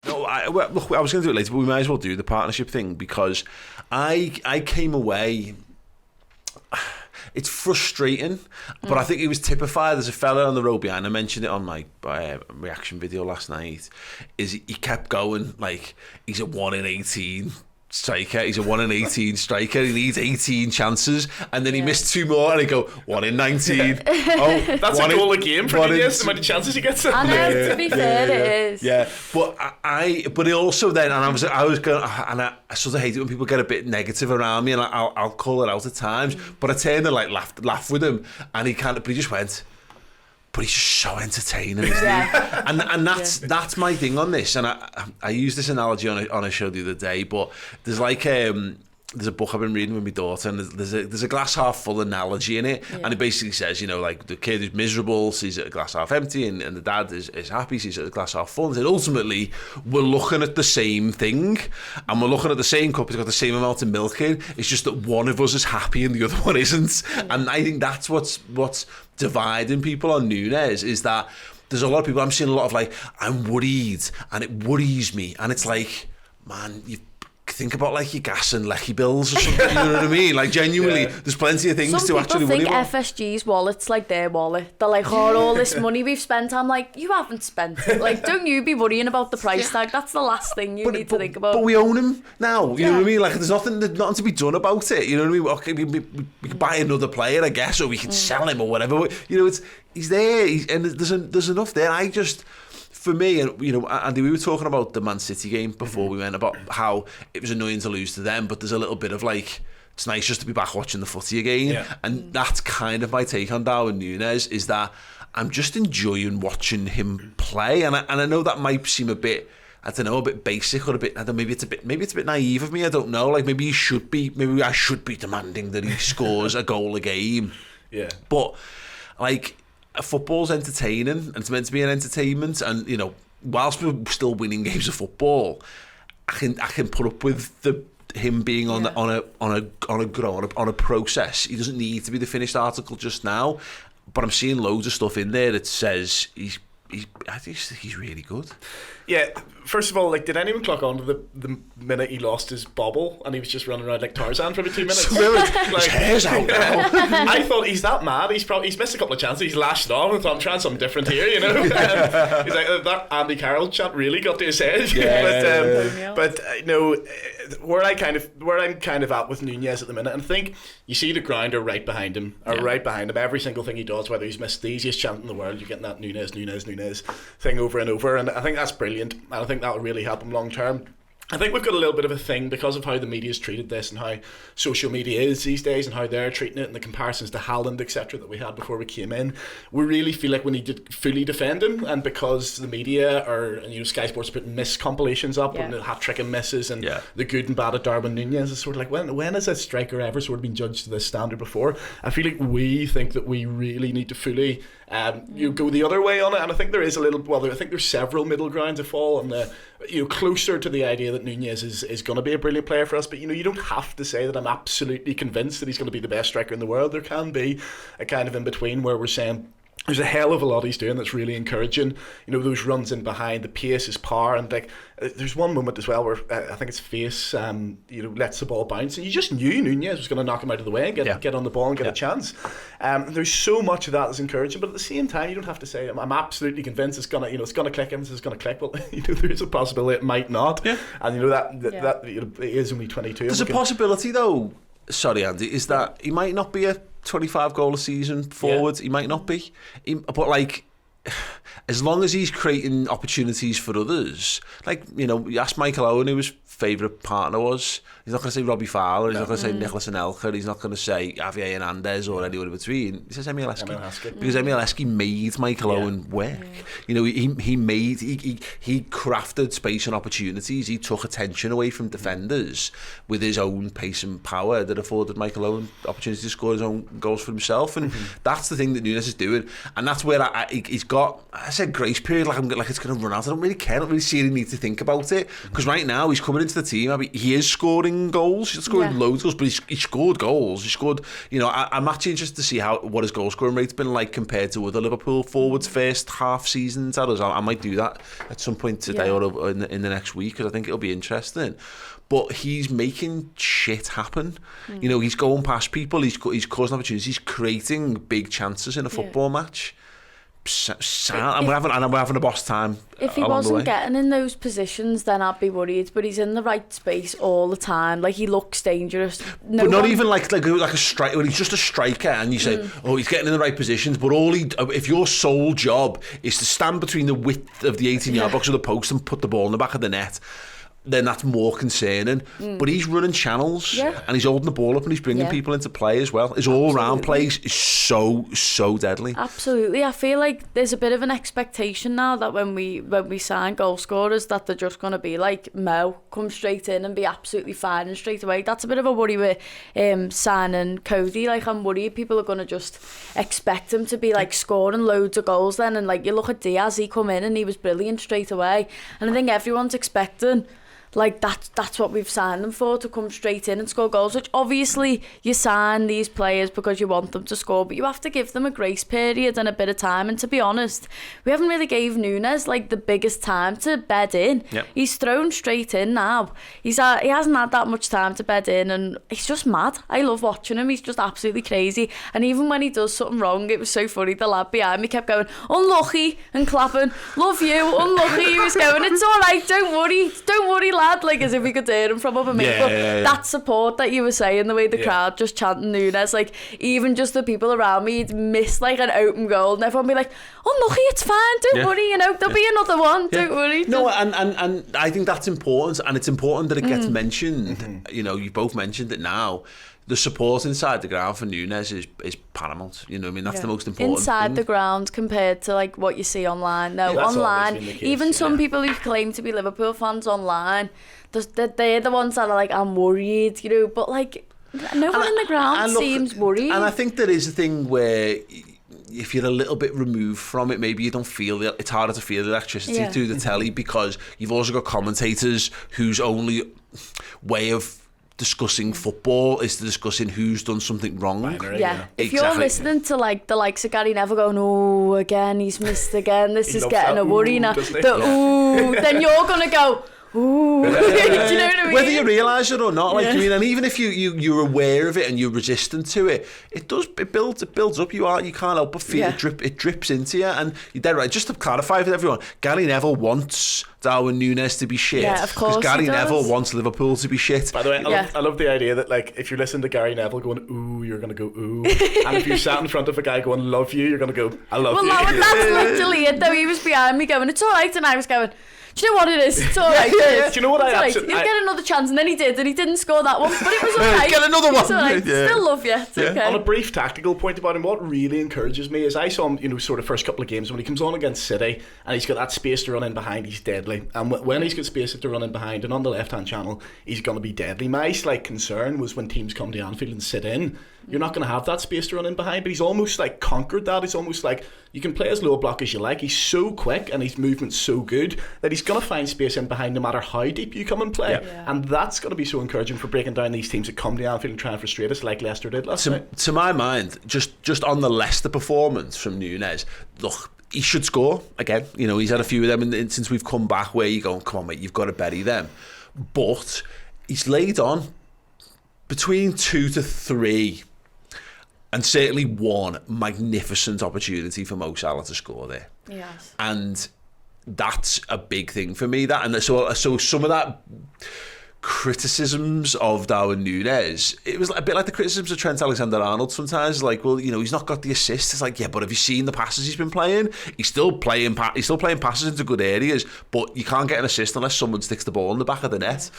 No, look, I was going to do it later, but we might as well do the partnership thing, because I came away. It's frustrating, but I think it was typified. There's a fella on the road behind. I mentioned it on my reaction video last night. He kept going like he's a 1 in 18 striker. He's a 1 in 18 striker. He needs 18 chances, and then he missed 2 more, and he go 1 in 19. Oh, that's a goal a game for Nunez. The amount of chances he gets. I know. To be fair, it is. Yeah, but but it also then, and I was going, and I sort of hate it when people get a bit negative around me, and I'll call it out at times. But I turned and like laugh with him, and but he just went. But he's just so entertaining, isn't he? And that's my thing on this. And I used this analogy on a show the other day, but there's like there's a book I've been reading with my daughter, and there's a glass half full analogy in it, and it basically says, like the kid who's miserable sees it a glass half empty, and the dad is happy, sees it a glass half full, and said ultimately we're looking at the same thing, and we're looking at the same cup, it's got the same amount of milk in, it's just that one of us is happy and the other one isn't. And I think that's what's dividing people on Nunez, is that there's a lot of people, I'm seeing a lot of like, I'm worried and it worries me, and it's like, man, you think about like your gas and lecky bills or something. You know what I mean? Like genuinely, there's plenty of things to actually worry about. Some people think FSG's wallet's like their wallet. They're like, all this money we've spent. I'm like, you haven't spent it. Like, don't you be worrying about the price tag. That's the last thing you need to think about. But we own him now. You know what I mean? Like, there's nothing to be done about it. You know what I mean? Okay, we can buy another player, I guess, or we can sell him or whatever. He's there, and there's enough there. For me, and Andy, we were talking about the Man City game before we went, about how it was annoying to lose to them, but there's a little bit of like, it's nice just to be back watching the footy again, and that's kind of my take on Darwin Nunes, is that I'm just enjoying watching him play, and I know that might seem a bit, I don't know, a bit basic, or a bit, I don't know, maybe it's a bit naive of me, I don't know, like maybe I should be demanding that he scores a goal a game, but like, football's entertaining, and it's meant to be an entertainment, and whilst we're still winning games of football, I can put up with him being on a process. He doesn't need to be the finished article just now, but I'm seeing loads of stuff in there that says I think he's really good. Yeah, first of all, like, did anyone clock on to the minute he lost his bobble and he was just running around like Tarzan for about 2 minutes? His hair's out now. I thought, he's that mad. He's missed a couple of chances. He's lashed it off and thought, I'm trying something different here, He's like, that Andy Carroll chant really got to his head. Where I'm kind of at with Nunez at the minute, and I think you see the ground are right behind him, every single thing he does, whether he's missed the easiest chant in the world, you're getting that Nunez thing over and over, and I think that's brilliant, and I think that will really help him long term. I think we've got a little bit of a thing because of how the media's treated this and how social media is these days and how they're treating it and the comparisons to Haaland, etc., that we had before we came in. We really feel like we need to fully defend him, and because the media are, Sky Sports putting miss compilations up and the hat-trick and misses and the good and bad of Darwin Nunez, is sort of like, when has a striker ever sort of been judged to this standard before? I feel like we think that we really need to fully go the other way on it, and I think there is I think there's several middle grounds of fall, and closer to the idea that Nunez is going to be a brilliant player for us, but you don't have to say that I'm absolutely convinced that he's going to be the best striker in the world. There can be a kind of in between where we're saying there's a hell of a lot he's doing that's really encouraging. Those runs in behind, the pace, his power, and like there's one moment as well where I think it's face lets the ball bounce, and you just knew Nunez was going to knock him out of the way and get on the ball and get a chance. There's so much of that that's encouraging, but at the same time you don't have to say I'm absolutely convinced it's gonna it's gonna click, and it's gonna click. Well, there is a possibility it might not, and that it is only 22. There's a possibility though. Sorry, Andy, is that he might not be a 25 goal a season forward. He might not be, but like, as long as he's creating opportunities for others, like you ask Michael Owen who his favourite partner was. He's not going to say Robbie Fowler. He's not going to say Nicholas Anelka. He's not going to say Javier Hernandez or anyone in between. He says Emile Heskey, because Emile Heskey made Michael Owen work. He crafted space and opportunities. He took attention away from defenders with his own pace and power that afforded Michael Owen opportunity to score his own goals for himself, and that's the thing that Nunes is doing, and that's where he's got. I said grace period, like it's going to run out. I don't really care. I don't really see any need to think about it. Because right now, he's coming into the team. I mean, he is scoring goals. He's scoring loads of goals, but he scored goals. He scored, I'm actually interested to see what his goal scoring rate's been like compared to other Liverpool forwards first half seasons. I might do that at some point today or in the next week, because I think it'll be interesting. But he's making shit happen. He's going past people. He's causing opportunities. He's creating big chances in a football match. And we're having a boss time. If he wasn't getting in those positions, then I'd be worried. But he's in the right space all the time. Like, he looks dangerous. But not even like a striker. When he's just a striker, and you say, "Oh, he's getting in the right positions." But if your sole job is to stand between the width of the 18-yard box or the post and put the ball in the back of the net, then that's more concerning. But he's running channels, and he's holding the ball up, and he's bringing people into play as well. His all-round play is so deadly. Absolutely. I feel like there's a bit of an expectation now that when we sign goal scorers, that they're just going to be like Mo, come straight in and be absolutely fine and straight away. That's a bit of a worry with signing Cody. Like, I'm worried people are going to just expect him to be like scoring loads of goals then, and like you look at Diaz, he come in and he was brilliant straight away, and I think everyone's expecting like that's what we've signed them for, to come straight in and score goals, which obviously you sign these players because you want them to score, but you have to give them a grace period and a bit of time. And to be honest, we haven't really gave Nunes like the biggest time to bed in. He's thrown straight in now. He hasn't had that much time to bed in, and he's just mad. I love watching him. He's just absolutely crazy. And even when he does something wrong, it was so funny, the lad behind me kept going, "Unlucky," and clapping, "Love you, unlucky." He was going, "It's all right, don't worry lad," like as if we could hear him from up a minute. That support that you were saying, the way the crowd just chanting Nunes, like even just the people around me, he'd miss like an open goal and everyone be like, "Unlucky, it's fine, don't worry, there'll be another one, don't worry." No, and I think that's important, and it's important that it gets mentioned. You both mentioned it now. The support inside the ground for Nunes is paramount. That's the most important inside thing. The ground compared to like what you see online. No, online, even some people who claim to be Liverpool fans online, they're the ones that are like, "I'm worried," but like no one in the ground seems worried. And I think there is a thing where if you're a little bit removed from it, maybe you don't feel it. It's harder to feel the electricity through the telly, because you've also got commentators whose only way of discussing football is to discussing who's done something wrong. If you're listening to like the likes of Gary Neville going, "Oh, again, he's missed again, this is getting a worry now," then you're gonna go, "Ooh." Do you know what I mean? Whether you realise it or not, and even if you're aware of it and you're resistant to it, it builds up. You can't help but feel it drips into you. And you're dead right. Just to clarify for everyone, Gary Neville wants Darwin Nunes to be shit. Yeah, of course. Because Gary Neville wants Liverpool to be shit. By the way, I love the idea that like if you're listening to Gary Neville going, "Ooh," you're gonna go, "Ooh," and if you sat in front of a guy going, "Love you," you're gonna go, "I love you." Well, that's literally it. Though he was behind me going, "It's all right," and I was going, "Do you know what it is? It's all right." Do you know what He'll get another chance, and then he did, and he didn't score that one, but it was all right. Get another one. It's all right. Still love you. It's okay. On a brief tactical point about him, what really encourages me is I saw him, sort of first couple of games when he comes on against City, and he's got that space to run in behind. He's deadly, and when he's got space to run in behind, and on the left-hand channel, he's going to be deadly. My slight concern was when teams come to Anfield and sit in, you're not going to have that space to run in behind, but he's almost like conquered that. It's almost like you can play as low block as you like. He's so quick and his movement's so good that he's going to find space in behind no matter how deep you come and play. And that's going to be so encouraging for breaking down these teams that come to Anfield and try and frustrate us like Leicester did last night. To my mind, just on the Leicester performance from Nunes, look, he should score again. He's had a few of them since we've come back where you go, "Come on, mate, you've got to bury them." But he's laid on between 2 to 3 and certainly one magnificent opportunity for Mo Salah to score there. Yes. And that's a big thing for me. So some of that criticisms of Darwin Nunes, it was a bit like the criticisms of Trent Alexander-Arnold sometimes. Like, well, he's not got the assist. It's like, yeah, but have you seen the passes he's been playing? He's still playing passes into good areas, but you can't get an assist unless someone sticks the ball in the back of the net.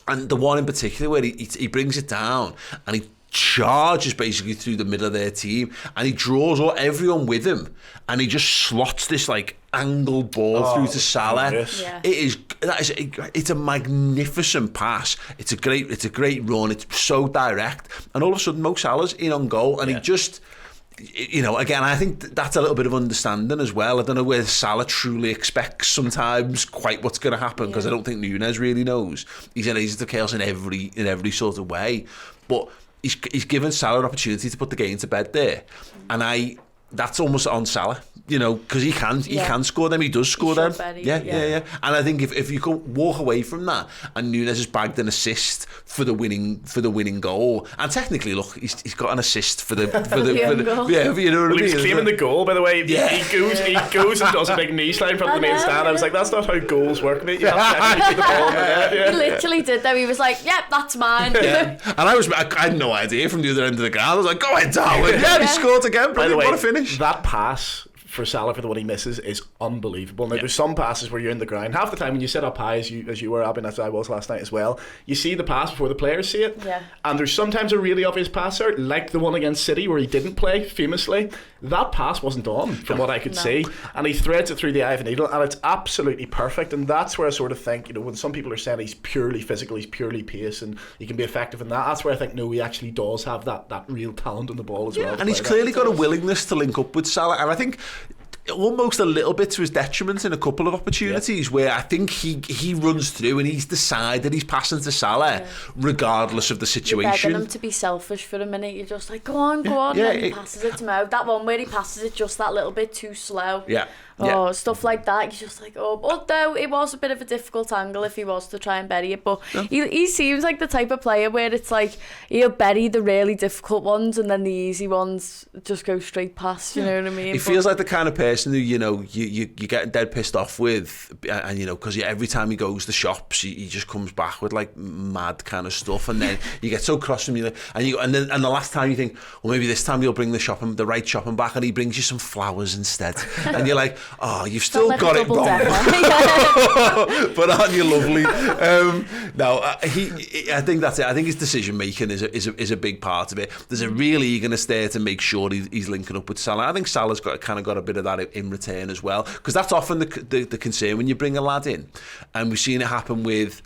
And the one in particular where he brings it down and he charges basically through the middle of their team, and he draws everyone with him, and he just slots this like angled ball through to Salah. It's a magnificent pass. It's a great run. It's so direct, and all of a sudden Mo Salah's in on goal, and you know, again, I think that's a little bit of understanding as well. I don't know whether Salah truly expects sometimes quite what's going to happen, because I don't think Nunes really knows. He's an agent of chaos in every sort of way, but he's given Salah an opportunity to put the game to bed there, and that's almost on Salah, you know, because he can score them. He does score them. Yeah. And I think if you can walk away from that, and Nunes has bagged an assist for the winning goal, and technically, look, he's got an assist for the goal. Yeah, you know what I mean. He was claiming the goal, by the way. Yeah. He goes and does a big knee slide from the main stand. I was like, that's not how goals work, mate. You have to actually put the ball in the net. Yeah. He literally did though. He was like, "Yep, that's mine." Yeah. And I had no idea from the other end of the ground. I was like, "Go ahead, Darwin." Yeah, he scored again. By the way, what a finish! That pass for Salah for the one he misses is unbelievable. Now, there's some passes where you're in the ground. Half the time when you sit up high, as you were, Abby, and as I was last night as well, you see the pass before the players see it. Yeah. And there's sometimes a really obvious passer, like the one against City where he didn't play famously. That pass wasn't on, from what I could see. And he threads it through the eye of a needle, and it's absolutely perfect. And that's where I sort of think, you know, when some people are saying he's purely physical, he's purely pace, and he can be effective in that, that's where I think, no, he actually does have that real talent on the ball as well. And he's clearly got a willingness to link up with Salah, and I think almost a little bit to his detriment in a couple of opportunities where I think he runs through and he's decided he's passing to Salah regardless of the situation. You're begging him to be selfish for a minute. You're just like, go on, and then he passes it to Mo. That one where he passes it just that little bit too slow. Stuff like that. You're just like, although it was a bit of a difficult angle if he was to try and bury it, but he seems like the type of player where it's like he'll bury the really difficult ones and then the easy ones just go straight past, you know what I mean? He feels like the kind of person who, you know, you're getting dead pissed off with, and you know, because every time he goes to shops, he just comes back with like mad kind of stuff, and then you get so cross from you, and then the last time you think, well, maybe this time he'll bring the right shopping back, and he brings you some flowers instead, and you're like, oh, you've still got it wrong. But aren't you lovely? I think that's it. I think his decision making is a big part of it. There's a real eagerness there to make sure he's linking up with Salah. I think Salah's got a bit of that in return as well, because that's often the concern when you bring a lad in, and we've seen it happen with.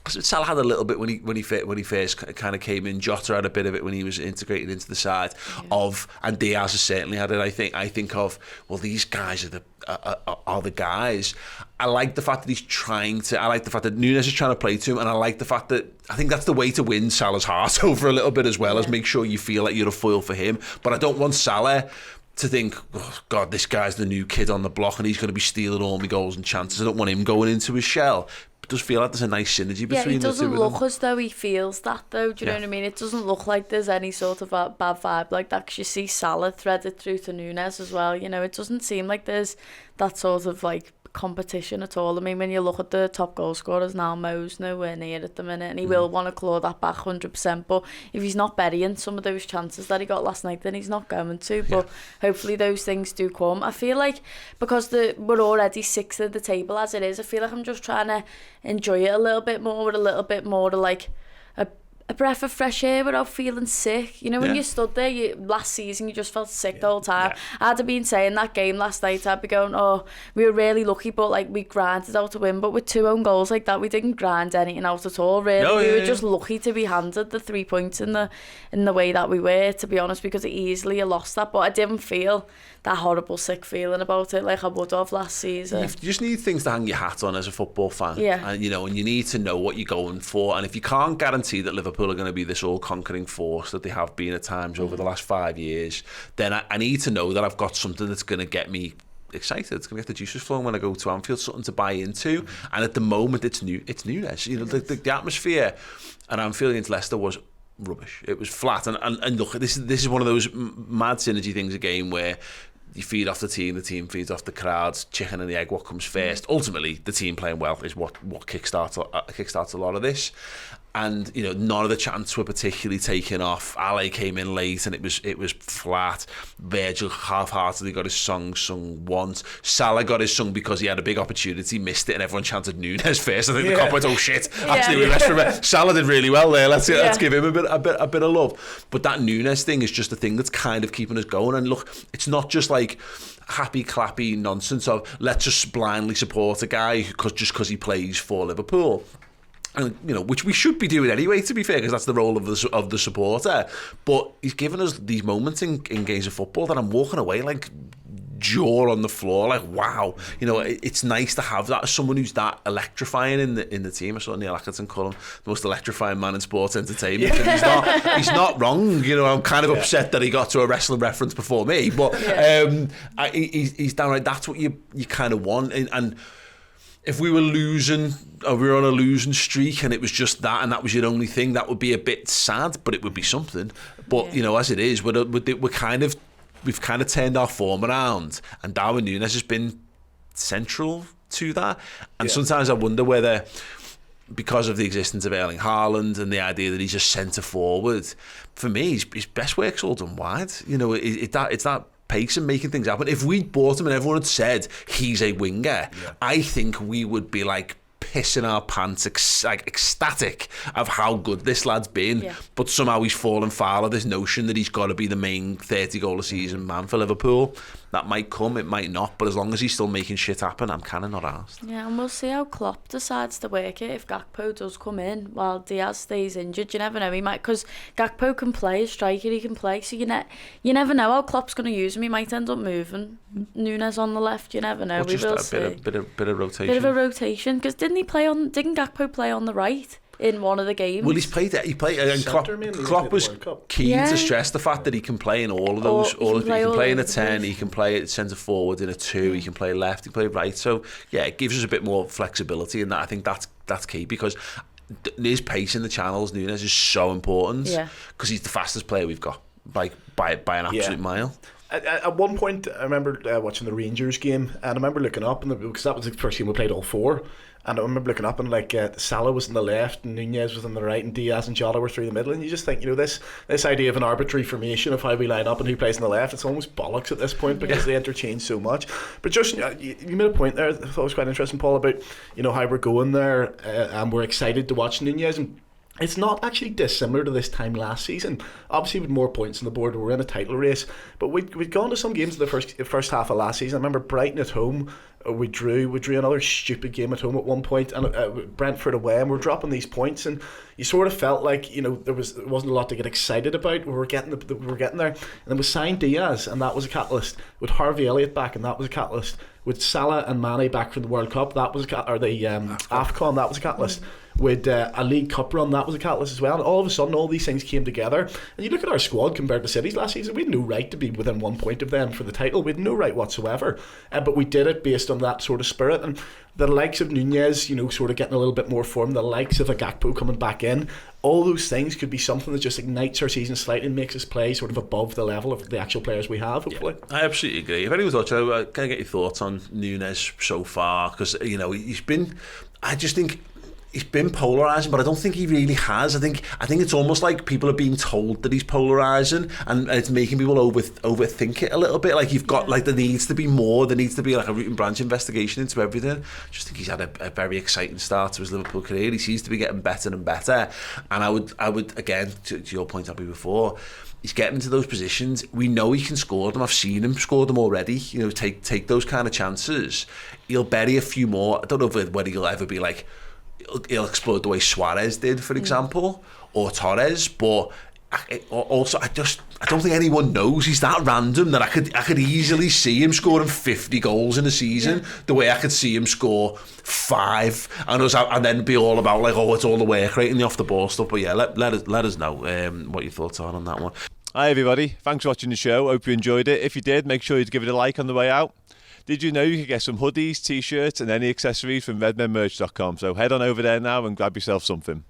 Salah had a little bit when he first kind of came in. Jota had a bit of it when he was integrated into the side and Diaz has certainly had it. I think of, well, these guys are the guys. I like the fact that I like the fact that Nunes is trying to play to him, and I like the fact that I think that's the way to win Salah's heart over a little bit as well, as make sure you feel like you're a foil for him. But I don't want Salah to think, oh God, this guy's the new kid on the block and he's going to be stealing all my goals and chances. I don't want him going into his shell. It does feel like there's a nice synergy between the two. Yeah, he doesn't look as though he feels that, though. Do you know what I mean? It doesn't look like there's any sort of a bad vibe like that, because you see Salah threaded through to Nunes as well. You know, it doesn't seem like there's that sort of like competition at all. I mean, when you look at the top goal scorers now, Mo's nowhere near at the minute, and he will want to claw that back 100%, but if he's not burying some of those chances that he got last night, then he's not going to. But hopefully those things do come. I feel like because we're already sixth at the table as it is, I feel like I'm just trying to enjoy it a little bit more, with a little bit more to like a breath of fresh air without feeling sick. You know, when you stood there last season, you just felt sick the whole time. I'd have been saying that game last night, I'd be going, oh, we were really lucky, but like we grinded out a win. But with 2 own goals like that, we didn't grind anything out at all, really. We were just lucky to be handed the 3 points in the way that we were, to be honest, because it easily lost that. But I didn't feel that horrible sick feeling about it like I would have last season. You just need things to hang your hat on as a football fan. And you know, and you need to know what you're going for. And if you can't guarantee that Liverpool are going to be this all-conquering force that they have been at times over the last 5 years, then I need to know that I've got something that's going to get me excited. It's going to get the juices flowing when I go to Anfield, something to buy into. And at the moment, it's Nunes. You know, the atmosphere at Anfield against Leicester was rubbish. It was flat. And look, this is one of those mad synergy things, a game where you feed off the team feeds off the crowds, chicken and the egg, what comes first. Ultimately, the team playing well is what kickstarts a lot of this. And you know, none of the chants were particularly taken off. Ale came in late and it was flat. Virgil half-heartedly got his song sung once. Salah got his sung because he had a big opportunity, missed it, and everyone chanted Nunes first. I think the cop went, oh shit, actually Salah did really well there. Let's give him a bit of love. But that Nunes thing is just a thing that's kind of keeping us going. And look, it's not just like happy clappy nonsense of let's just blindly support a guy because he plays for Liverpool. And, which we should be doing anyway, to be fair, because that's the role of the supporter. But he's given us these moments in games of football that I'm walking away like jaw on the floor, like wow. It's nice to have that as someone who's that electrifying in the team. I saw Neil Atkinson call him the most electrifying man in sports entertainment, and he's not wrong. I'm kind of upset that he got to a wrestling reference before me, but he's downright. That's what you kind of want, and if we were losing, or we were on a losing streak and it was just that, and that was your only thing, that would be a bit sad, but it would be something. But, as it is, we've kind of turned our form around, and Darwin Nunes has been central to that. And sometimes I wonder whether, because of the existence of Erling Haaland and the idea that he's a centre forward, for me, his best work's all done wide. It's that pace and making things happen. If we'd bought him and everyone had said he's a winger, I think we would be like pissing our pants, ecstatic of how good this lad's been. But somehow he's fallen foul of this notion that he's got to be the main 30 goal a season man for Liverpool. That might come, it might not, but as long as he's still making shit happen, I'm kind of not arsed. Yeah, and we'll see how Klopp decides to work it. If Gakpo does come in while Diaz stays injured, you never know. He might, because Gakpo can play, a striker he can play, so you never know how Klopp's going to use him. He might end up moving Nunes on the left. You never know. Or just we will a see. bit of rotation. Bit of a rotation, because didn't Gakpo play on the right in one of the games? Well, he played, and Klopp was keen to stress the fact that he can play in all of those. He can play in a 10, he can play at centre forward in a 2, he can play left, he can play right. So yeah, it gives us a bit more flexibility, and that I think that's key, because his pace in the channels, Nunes, is so important, because he's the fastest player we've got by an absolute mile. At one point, I remember watching the Rangers game, and I remember looking up, because that was the first game we played all four. And I remember looking up and Salah was on the left and Nunez was on the right and Diaz and Jota were through the middle, and you just think, this idea of an arbitrary formation of how we line up and who plays on the left, it's almost bollocks at this point, because they interchange so much. But just you made a point there I thought was quite interesting, Paul, about how we're going there, and we're excited to watch Nunez, and it's not actually dissimilar to this time last season. Obviously with more points on the board, we're in a title race, but we'd gone to some games in the first half of last season. I remember Brighton at home, we drew another stupid game at home at one point, and Brentford away, and we're dropping these points, and you sort of felt like there wasn't a lot to get excited about. We were getting there, and then we signed Diaz, and that was a catalyst. With Harvey Elliott back, and that was a catalyst. With Salah and Mane back from the World Cup, that was AFCON, that was a catalyst. With a League Cup run, that was a catalyst as well. And all of a sudden, all these things came together. And you look at our squad compared to City's last season, we had no right to be within 1 point of them for the title. We had no right whatsoever. But we did it based on that sort of spirit. And the likes of Nunez, sort of getting a little bit more form, the likes of a Gakpo coming back in, all those things could be something that just ignites our season slightly and makes us play sort of above the level of the actual players we have, hopefully. Yeah, I absolutely agree. If anyone's watching, can I get your thoughts on Nunes so far? Because, he's been polarising, but I don't think he really has. I think it's almost like people are being told that he's polarising, and it's making people overthink it a little bit. Like, you've got there needs to be more. There needs to be like a root and branch investigation into everything. I just think he's had a very exciting start to his Liverpool career. He seems to be getting better and better. And I would again, to your point, Abby, before, he's getting into those positions. We know he can score them. I've seen him score them already. Take those kind of chances. He'll bury a few more. I don't know whether he'll ever be like, he'll explode the way Suarez did, for example, or Torres, but I don't think anyone knows he's that random that I could easily see him scoring 50 goals in a season, the way I could see him score 5 and then be all about it's all the work rate and the off the ball stuff. But yeah, let us know what your thoughts are on that one. Hi everybody, thanks for watching the show. Hope you enjoyed it. If you did, make sure you give it a like on the way out. Did you know you could get some hoodies, t-shirts and any accessories from redmenmerch.com? So head on over there now and grab yourself something.